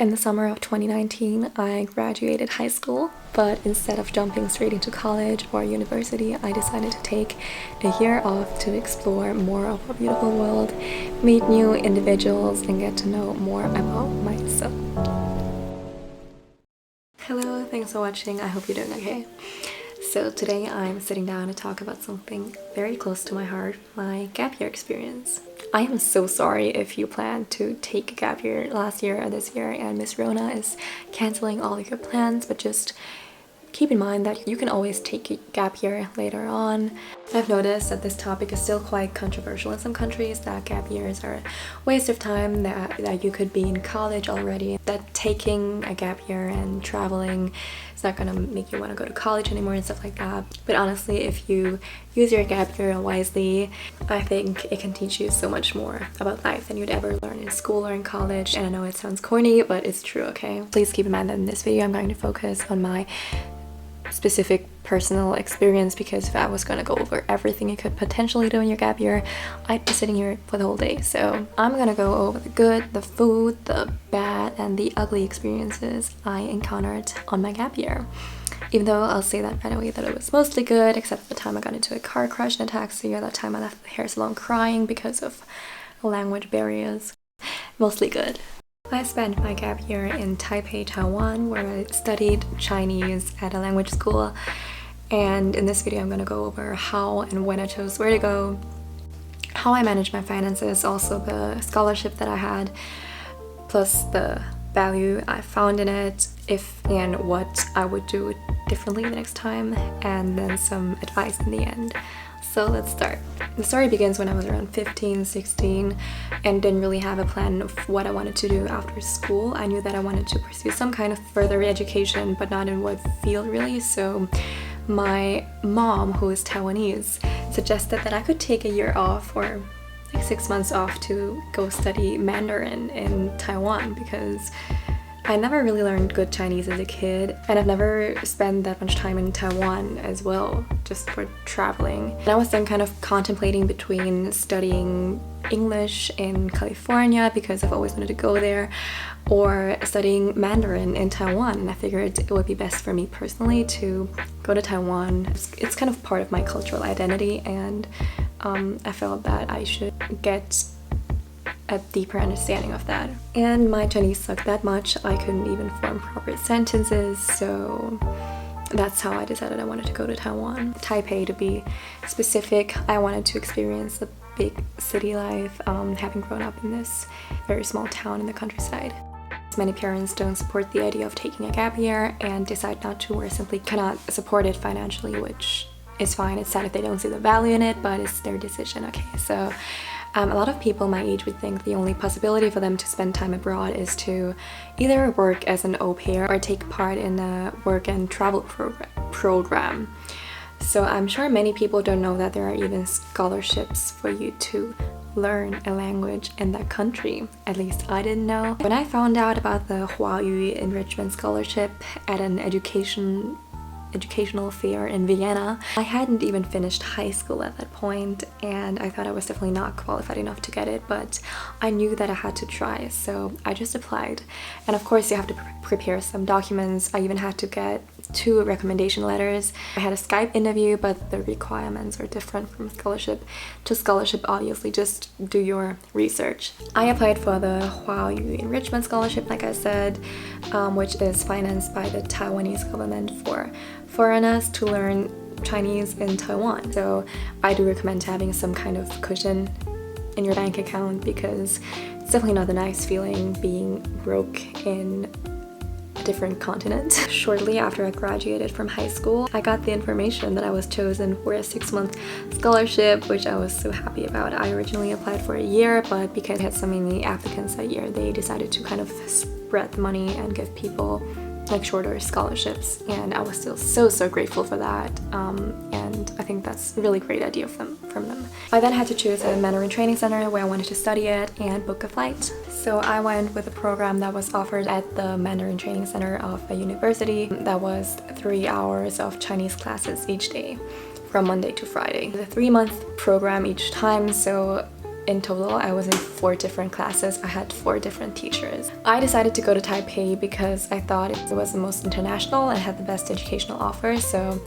In the summer of 2019, I graduated high school, but instead of jumping straight into college or university, I decided to take a year off to explore more of our beautiful world, meet new individuals, and get to know more about myself. Hello, thanks for watching. I hope you're doing okay. So today I'm sitting down to talk about something very close to my heart, my gap year experience. I am so sorry if you planned to take a gap year last year or this year and Miss Rona is cancelling all of your plans, but just keep in mind that you can always take a gap year later on. I've noticed that this topic is still quite controversial in some countries, that gap years are a waste of time, that you could be in college already, that taking a gap year and traveling is not gonna make you want to go to college anymore and stuff like that. But honestly, if you use your gap year wisely, I think it can teach you so much more about life than you'd ever learn in school or in college. And I know it sounds corny, but it's true, okay? Please keep in mind that in this video I'm going to focus on my specific personal experience, because if I was gonna go over everything you could potentially do in your gap year, I'd be sitting here for the whole day. So I'm gonna go over the good, the food, the bad, and the ugly experiences I encountered on my gap year. Even though I'll say that right away that it was mostly good, except for the time I got into a car crash in a taxi, or that time I left the hair salon crying because of language barriers. Mostly good. I spent my gap year in Taipei, Taiwan, where I studied Chinese at a language school. And in this video I'm gonna go over how and when I chose where to go, how I managed my finances, also the scholarship that I had, plus the value I found in it, if and what I would do differently the next time, and then some advice in the end. So let's start. The story begins when I was around 15, 16 and didn't really have a plan of what I wanted to do after school. I knew that I wanted to pursue some kind of further education, but not in what field really. So my mom, who is Taiwanese, suggested that I could take a year off, or like 6 months off, to go study Mandarin in Taiwan, because I never really learned good Chinese as a kid, and I've never spent that much time in Taiwan as well, just for traveling. And I was then kind of contemplating between studying English in California, because I've always wanted to go there, or studying Mandarin in Taiwan. And I figured it would be best for me personally to go to Taiwan. It's kind of part of my cultural identity, and I felt that I should get a deeper understanding of that. And my Chinese sucked that much I couldn't even form proper sentences, so that's how I decided I wanted to go to Taiwan. Taipei, to be specific. I wanted to experience the big city life, having grown up in this very small town in the countryside. Many parents don't support the idea of taking a gap year and decide not to, or simply cannot support it financially, which is fine. It's sad if they don't see the value in it, but it's their decision, okay? So a lot of people my age would think the only possibility for them to spend time abroad is to either work as an au pair or take part in a work and travel program. So I'm sure many people don't know that there are even scholarships for you to learn a language in that country. At least I didn't know. When I found out about the Huayu Enrichment scholarship at an educational fair in Vienna, I hadn't even finished high school at that point, and I thought I was definitely not qualified enough to get it, but I knew that I had to try, so I just applied. And of course you have to prepare some documents. I even had to get 2 recommendation letters. I had a Skype interview, but the requirements are different from scholarship to scholarship. Obviously, just do your research. I applied for the Huayu Enrichment scholarship, like I said, which is financed by the Taiwanese government for foreigners to learn Chinese in Taiwan. So I do recommend having some kind of cushion in your bank account, because it's definitely not a nice feeling being broke in a different continent. Shortly after I graduated from high school, I got the information that I was chosen for a 6-month scholarship, which I was so happy about. I originally applied for a year, but because I had so many applicants that year, they decided to kind of spread the money and give people like shorter scholarships, and I was still so grateful for that, and I think that's a really great idea from them. I then had to choose a Mandarin training center where I wanted to study it and book a flight. So I went with a program that was offered at the Mandarin training center of a university that was 3 hours of Chinese classes each day from Monday to Friday. The 3-month program each time, so in total, I was in 4 different classes. I had 4 different teachers. I decided to go to Taipei because I thought it was the most international and had the best educational offer, so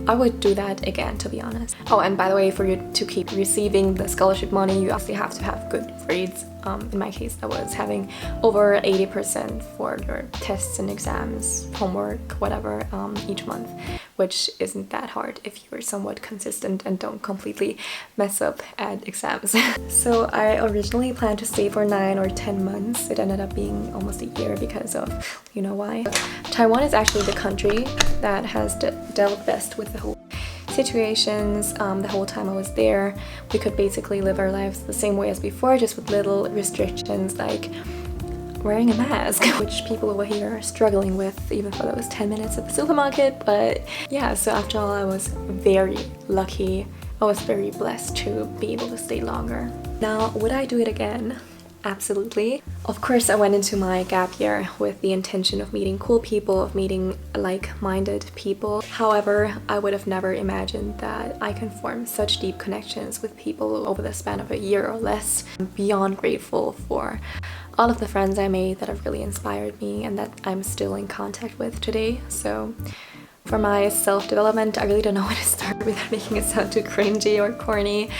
I would do that again, to be honest. Oh, and by the way, for you to keep receiving the scholarship money, you actually have to have good grades. In my case, that was having over 80% for your tests and exams, homework, whatever, each month, which isn't that hard if you're somewhat consistent and don't completely mess up at exams. So I originally planned to stay for 9 or 10 months. It ended up being almost a year because of, you know why. Taiwan is actually the country that has dealt best with the whole situations. The whole time I was there, we could basically live our lives the same way as before, just with little restrictions like wearing a mask, which people over here are struggling with even for those 10 minutes at the supermarket. But yeah, so after all, I was very lucky. I was very blessed to be able to stay longer. Now, would I do it again? Absolutely. Of course, I went into my gap year with the intention of meeting cool people, of meeting like-minded people. However, I would have never imagined that I can form such deep connections with people over the span of a year or less. I'm beyond grateful for all of the friends I made that have really inspired me and that I'm still in contact with today. So for my self-development, I really don't know where to start without making it sound too cringy or corny.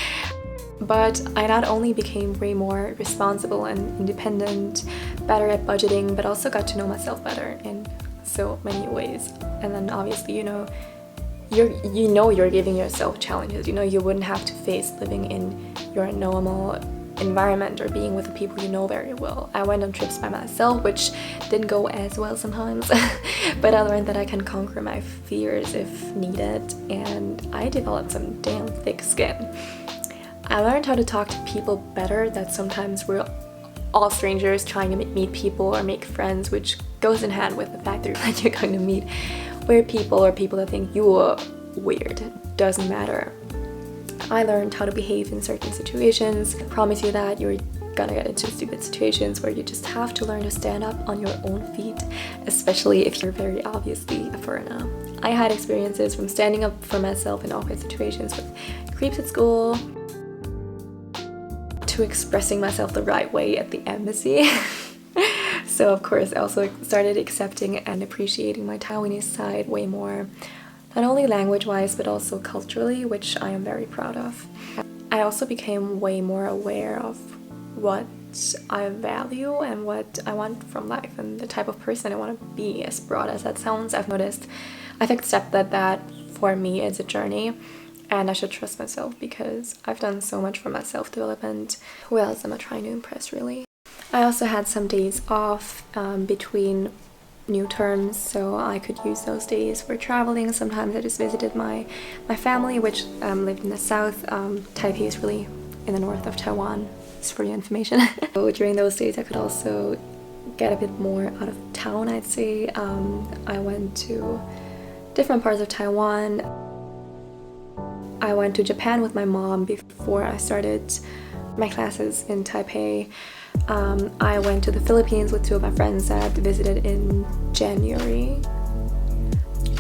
But I not only became way more responsible and independent, better at budgeting, but also got to know myself better in so many ways. And then obviously, you're giving yourself challenges. You wouldn't have to face living in your normal environment or being with the people you know very well. I went on trips by myself, which didn't go as well sometimes, but I learned that I can conquer my fears if needed, and I developed some damn thick skin. I learned how to talk to people better, that sometimes we're all strangers trying to meet people or make friends, which goes in hand with the fact that you're going to meet weird people or people that think you are weird. It doesn't matter. I learned how to behave in certain situations. I promise you that you're gonna get into stupid situations where you just have to learn to stand up on your own feet, especially if you're very obviously a foreigner. I had experiences from standing up for myself in awkward situations with creeps at school, to expressing myself the right way at the embassy. So of course I also started accepting and appreciating my Taiwanese side way more, not only language-wise but also culturally, which I am very proud of. I also became way more aware of what I value and what I want from life and the type of person I want to be, as broad as that sounds. I've accepted that for me it's a journey, and I should trust myself because I've done so much for my self-development. Who else am I trying to impress, really? I also had some days off between new terms, so I could use those days for traveling. Sometimes I just visited my family, which lived in the south. Taipei is really in the north of Taiwan, just for your information. So during those days I could also get a bit more out of town, I'd say. I went to different parts of Taiwan. I went to Japan with my mom before I started my classes in Taipei. I went to the Philippines with 2 of my friends that visited in January,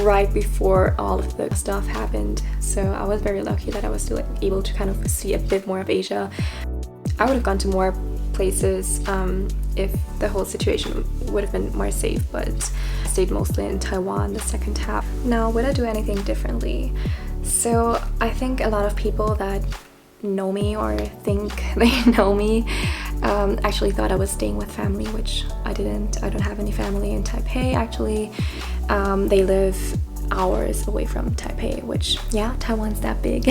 right before all of the stuff happened. So I was very lucky that I was still able to kind of see a bit more of Asia. I would have gone to more places if the whole situation would have been more safe, but I stayed mostly in Taiwan the second half. Now, would I do anything differently? So I think a lot of people that know me or think they know me actually thought I was staying with family, which I didn't. I don't have any family in Taipei, actually. They live hours away from Taipei, which, yeah, Taiwan's that big.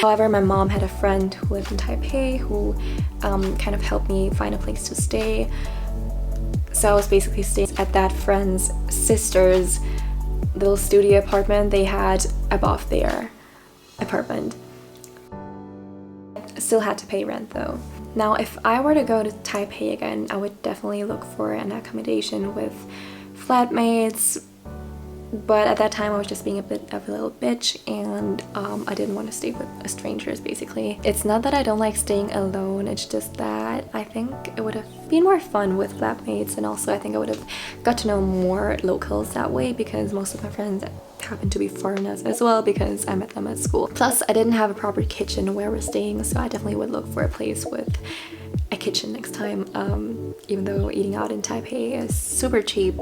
However, my mom had a friend who lived in Taipei who kind of helped me find a place to stay. So I was basically staying at that friend's sister's little studio apartment they had above their apartment. Still had to pay rent though. Now, if I were to go to Taipei again, I would definitely look for an accommodation with flatmates, But at that time I was just being a bit of a little bitch, and I didn't want to stay with strangers basically. It's not that I don't like staying alone, it's just that I think it would have been more fun with flatmates, and also I think I would have got to know more locals that way, because most of my friends happen to be foreigners as well because I met them at school. Plus I didn't have a proper kitchen where we're staying, so I definitely would look for a place with a kitchen next time. Even though eating out in Taipei is super cheap,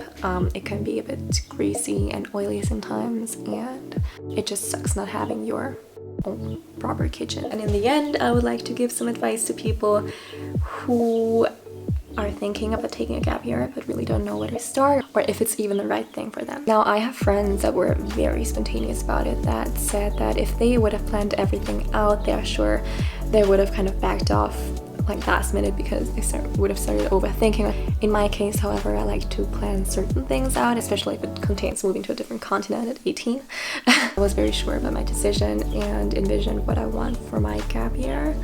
it can be a bit greasy and oily sometimes, and it just sucks not having your own proper kitchen. And in the end, I would like to give some advice to people who are thinking about taking a gap year but really don't know where to start, or if it's even the right thing for them. Now, I have friends that were very spontaneous about it, that said that if they would have planned everything out, they're sure they would have kind of backed off like last minute because they would have started overthinking. In my case, however, I like to plan certain things out, especially if it contains moving to a different continent at 18. I was very sure about my decision and envisioned what I want for my gap year.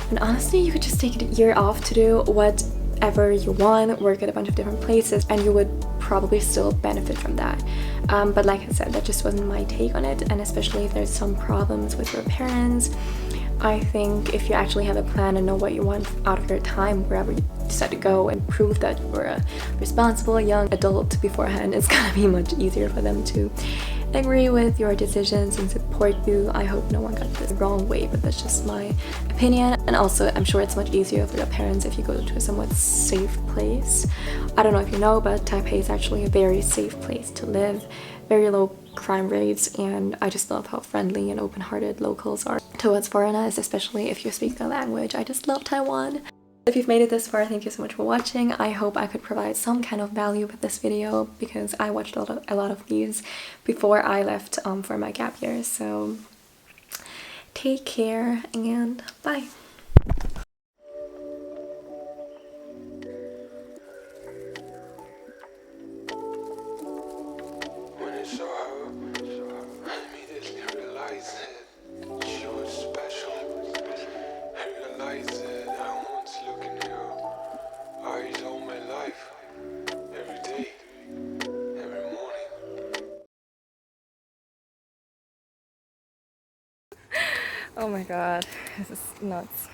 And honestly, you could just take a year off to do whatever you want, work at a bunch of different places, and you would probably still benefit from that. But like I said, that just wasn't my take on it, and especially if there's some problems with your parents, I think if you actually have a plan and know what you want out of your time wherever you decide to go, and prove that you're a responsible young adult beforehand, it's gonna be much easier for them to agree with your decisions and support you. I hope no one got this the wrong way, but that's just my opinion. And also, I'm sure it's much easier for your parents if you go to a somewhat safe place. I don't know if you know, but Taipei is actually a very safe place to live. Very low crime rates, and I just love how friendly and open-hearted locals are towards foreigners, especially if you speak the language. I just love Taiwan. If you've made it this far, thank you so much for watching. I hope I could provide some kind of value with this video, because I watched a lot of these before I left for my gap year. So take care and bye. When I saw her, I immediately realized that she was special. I realized that I want to look in her eyes all my life, every day, every morning. Oh my god, this is nuts.